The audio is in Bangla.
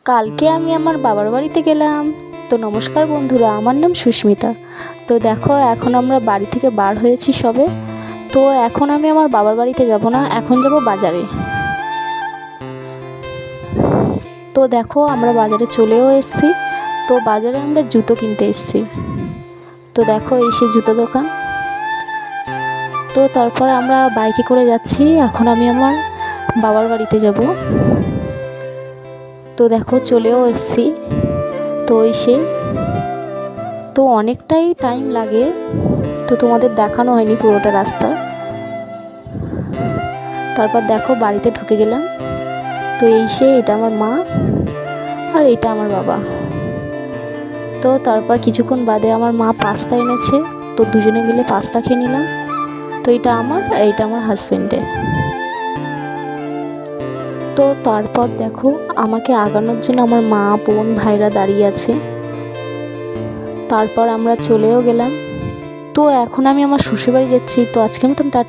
কালকে আমি আমার বাবার বাড়িতে গেলাম। তো নমস্কার বন্ধুরা, আমার নাম সুস্মিতা। তো দেখো, এখন আমরা বাড়ি থেকে বার হয়েছি সবে। তো এখন আমি আমার বাবার বাড়িতে যাব না, এখন যাব বাজারে। তো দেখো, আমরা বাজারে চলেও এসেছি। তো বাজারে আমরা জুতো কিনতে এসেছি। তো দেখো, এই সে জুতো দোকান। তো তারপর আমরা বাইকে করে যাচ্ছি। এখন আমি আমার বাবার বাড়িতে যাব। তো দেখো, চলেও এসেছি। তো তো অনেকটাই টাইম লাগে, তো তোমাদের দেখানো হয়নি পুরোটা রাস্তা। তারপর দেখো, বাড়িতে ঢুকে গেলাম। তো এটা আমার মা আর এটা আমার বাবা। তো তারপর কিছুক্ষণ বাদে আমার মা পাস্তা এনেছে। তো দুজনে মিলে পাস্তা খেয়ে নিলাম। তো এটা আমার আর এটা আমার হাজবেন্ডের। তো তারপর দেখো, আমাকে আগানোর জন্য আমার মা, বোন, ভাইরা দাঁড়িয়ে আছে। তারপর আমরা চলেও গেলাম। তো এখন আমি আমার শ্বশুরবাড়ি যাচ্ছি। তো আজকের মতন টাটা।